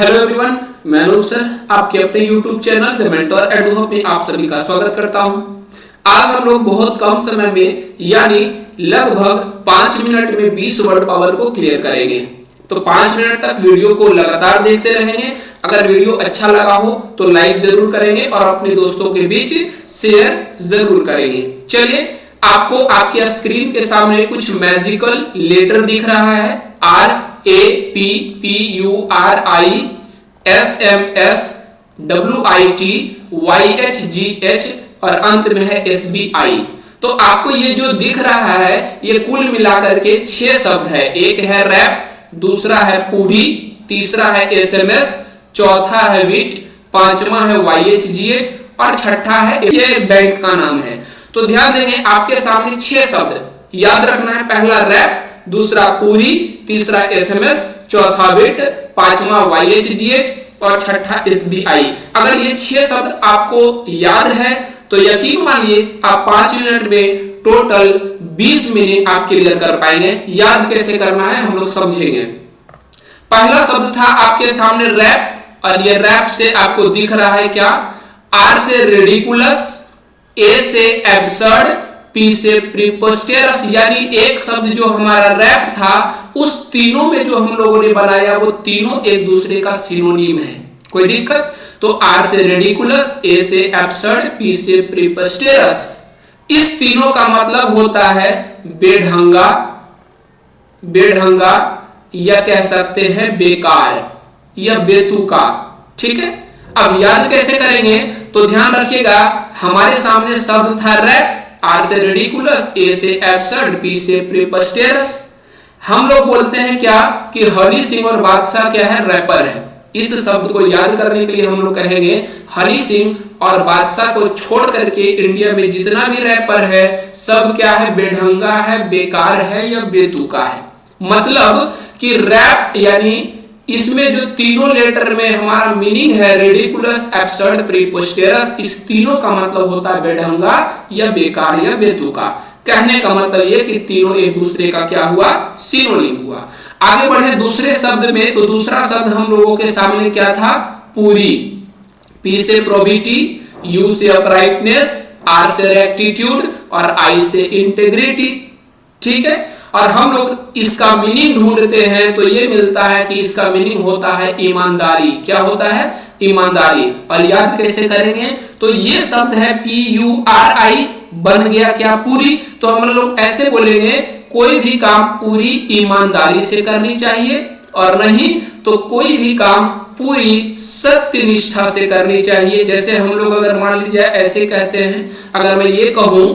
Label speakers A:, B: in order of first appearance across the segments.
A: Hello everyone, मैं Anoop sir आपके अपने YouTube channel the mentor edu hub में आप सभी का स्वागत करता हूं। आज हम लोग बहुत कम समय में यानी लगभग 5 मिनट में 20 वर्ड पावर को क्लियर करेंगे। तो 5 मिनट तक वीडियो को लगातार देखते रहेंगे। अगर वीडियो अच्छा लगा हो तो लाइक जरूर करेंगे और अपने दोस्तों के बीच शेयर जरूर करेंगे। चलिए, आपको आपके स्क्रीन के सामने कुछ मैजिकल लेटर दिख रहा है। RAPPURISSMSWITYHGH और अंत में है SBI। तो आपको ये जो दिख रहा है ये कुल मिलाकर के 6 शब्द है। एक है रैप, दूसरा है पूरी, तीसरा है SMS, चौथा है विट, पांचवा है YHGH और छठा है ये बैंक का नाम है। तो ध्यान देंगे, आपके सामने 6 शब्द याद रखना है। पहला रैप, दूसरा पूरी, तीसरा SMS, चौथा विट, पांचवा YHGH और छठा SBI। अगर ये 6 शब्द आपको याद है तो यकीन मानिए आप 5 मिनट में टोटल 20 मिनट आप क्लियर कर पाएंगे। याद कैसे करना है हम लोग समझेंगे। पहला शब्द था आपके सामने रैप, और ये रैप से आपको दिख रहा है क्या? R से रेडिकुलस, A से एब्सर्ड, P से प्रीपोस्टेरस। यानी एक शब्द जो हमारा रैप था उस तीनों में जो हम लोगों ने बनाया वो तीनों एक दूसरे का सिनोनिम है। कोई दिक्कत? तो R से रेडिकुलस, A से एब्सर्ड, P से प्रीपोस्टेरस। इस तीनों का मतलब होता है बेढंगा, बेढंगा या कह सकते हैं बेकार या बेतुका। ठीक है, अब याद कैसे करेंगे? तो ध्यान रखिएगा, हमारे सामने शब्द था रैप, R से रेडिकुलस, A से एब्सर्ड, P से प्रीपोस्टेरस। हम लोग बोलते हैं क्या कि हनी सिंह और बादशाह क्या है? रैपर है। इस शब्द को याद करने के लिए हम लोग कहेंगे हनी सिंह और बादशाह को छोड़ करके इंडिया में जितना भी रैपर है सब क्या है? बेढंगा है, बेकार है या बेतुका है। मतलब कि रैप यानी इसमें जो तीनों लेटर में हमारा मीनिंग है रेडिकुलस, एब्सर्ड, प्रीपोस्टेरस, इस तीनों का मतलब होता है बेढंगा या बेकार या बेतुका। कहने का मतलब ये कि तीनों एक दूसरे का क्या हुआ? सिनोनिम हुआ। आगे बढ़े दूसरे शब्द में, तो दूसरा शब्द हम लोगों के सामने क्या था? पूरी। P से प्रोबिटी, U से अपराइटनेस, R से रेक्टिट्यूड और I से इंटेग्रिटी। ठीक है, और हम लोग इसका मीनिंग ढूंढते हैं तो ये मिलता है कि इसका मीनिंग होता है ईमानदारी। क्या होता है? ईमानदारी। और याद कैसे करेंगे? तो ये शब्द है PURI, बन गया क्या? पूरी। तो हम लोग ऐसे बोलेंगे कोई भी काम पूरी ईमानदारी से करनी चाहिए, और नहीं तो कोई भी काम पूरी सत्यनिष्ठा से करनी चाहिए। जैसे हम लोग अगर मान लीजिए ऐसे कहते हैं, अगर मैं ये कहूं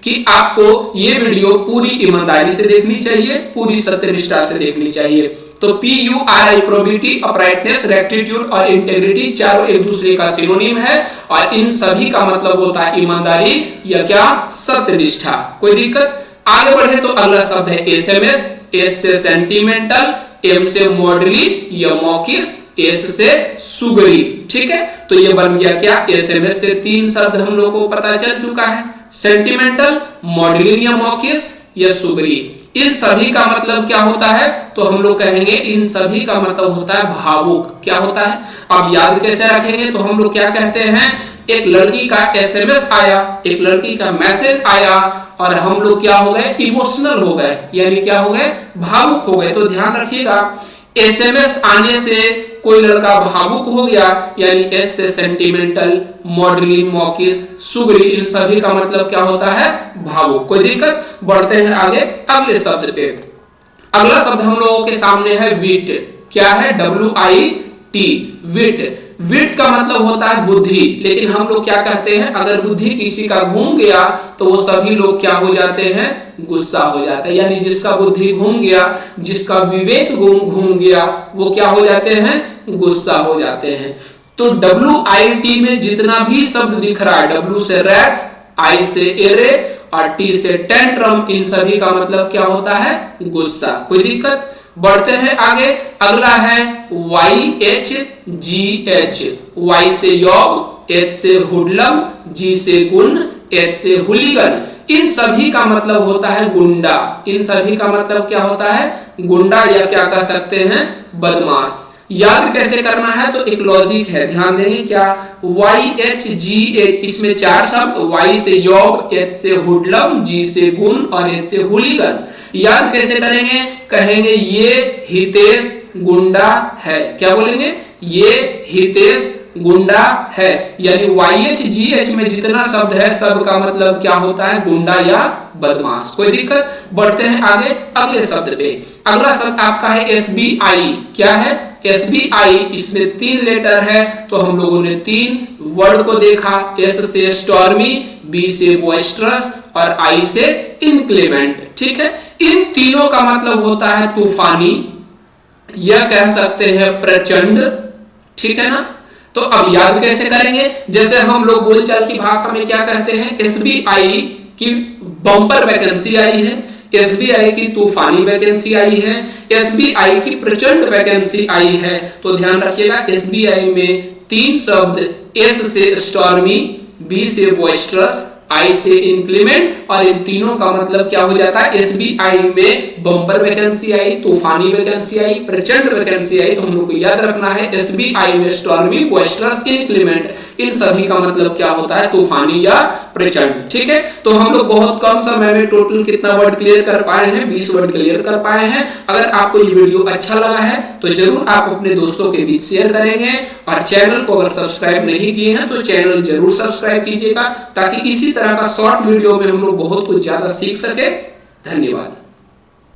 A: कि आपको ये वीडियो पूरी ईमानदारी से देखनी चाहिए, पूरी सत्यनिष्ठा से देखनी चाहिए। तो PURI प्रोबिटी, अपराइटनेस, रेक्टिट्यूड और इंटेग्रिटी चारों एक दूसरे का सिनोनिम है, और इन सभी का मतलब होता है ईमानदारी या क्या? सत्यनिष्ठा। कोई दिक्कत? आगे बढ़े तो अगला शब्द है SMS, S से सेंटिमेंटल, M से मॉडली या मॉकिस, S से सुगरी। ठीक है, तो ये बन गया क्या? SMS से 3 शब्द हम लोग को पता चल चुका है, सेंटिमेंटल, मॉडलिन या मॉकिस या सुगरी। इन सभी का मतलब क्या होता है? तो हम लोग कहेंगे इन सभी का मतलब होता है भावुक। क्या होता है? अब याद कैसे रखेंगे? तो हम लोग क्या कहते हैं, एक लड़की का SMS आया, एक लड़की का मैसेज आया और हम लोग क्या हो गए? इमोशनल हो गए, यानी क्या हो गए? भावुक हो गए। तो ध्यान रखिएगा, SMS आने से कोई लड़का भावुक हो गया, यानी S से सेंटिमेंटल, मॉडलिन, मॉकिस, सुगरी, इन सभी का मतलब क्या होता है? भावुक। कोई दिक्कत? बढ़ते हैं आगे अगले शब्द पे। अगला शब्द हम लोगों के सामने है विट। क्या है? WIT, विट। विट का मतलब होता है बुद्धि, लेकिन हम लोग क्या कहते हैं, अगर बुद्धि किसी का घूम गया तो वो सभी लोग क्या हो जाते हैं? गुस्सा हो जाते हैं। यानी जिसका बुद्धि घूम गया, जिसका विवेक घूम गया, वो क्या हो जाते हैं? गुस्सा हो जाते हैं। तो WIT में जितना भी शब्द दिख रहा है, W से रैथ, I से एरे और T से टेंट्रम, इन सभी का मतलब क्या होता है? गुस्सा। कोई दिक्कत? बढ़ते हैं आगे। अगला है YHGH, Y से यौग, H से हुडलम, G से गुण, H से हुलीगन। इन सभी का मतलब होता है गुंडा। इन सभी का मतलब क्या होता है? गुंडा या क्या कह सकते हैं? बदमाश। याद कैसे करना है तो एक लॉजिक है, ध्यान देंगे क्या, YHGH, इसमें 4 शब्द, Y से यौग, H से हुडलम, G से गुण और H से हुलीगन। याद कैसे करेंगे, कहेंगे ये हितेश गुंडा है, क्या बोलेंगे, ये हितेश गुंडा है, यानी YHGH में जितना शब्द है सब का मतलब क्या होता है, गुंडा या बदमाश। कोई दिक्कत, बढ़ते हैं आगे अगले शब्द पे। अगला शब्द आपका है SBI, क्या है, SBI, इसमें 3 लेटर है, तो हम लोगों ने 3 वर्ड को देखा, S से स्टॉर्मी, B से बॉइस्टरस और I से इनक्लेमेंट, ठीक है। इन तीनों का मतलब होता है तूफानी, यह कह सकते हैं प्रचंड, ठीक है ना। तो अब याद कैसे करेंगे, जैसे हम लोग बोलचाल की भाषा में क्या कहते हैं, SBI की बम्पर वैकेंसी आई है, SBI की तूफानी वैकेंसी आई है, SBI की प्रचंड वैकेंसी आई है। तो ध्यान रखिएगा SBI में 3 शब्द, S से स्टॉर्मी, B से बॉइस्टरस, I से इंक्रीमेंट, और इन तीनों का मतलब क्या हो जाता है, SBI में बम्पर वैकेंसी आई, तूफानी वैकेंसी आई, प्रचंड वैकेंसी आई। तो हम लोग को याद रखना है SBI में स्टॉर्मी, बॉइस्टरस, इंक्रीमेंट, इन सभी का मतलब क्या होता है, तूफानी या प्रचंड, ठीक है। तो हम लोग बहुत कम समय में टोटल कितना वर्ड क्लियर कर पाए हैं, 20 वर्ड क्लियर कर पाए हैं। अगर आपको ये वीडियो अच्छा लगा है तो जरूर आप अपने दोस्तों के बीच शेयर करेंगे, और चैनल को अगर सब्सक्राइब नहीं किए हैं तो चैनल जरूर सब्सक्राइब कीजिएगा, ताकि इसी तरह का शॉर्ट वीडियो में हम लोग बहुत कुछ ज्यादा सीख सके। धन्यवाद।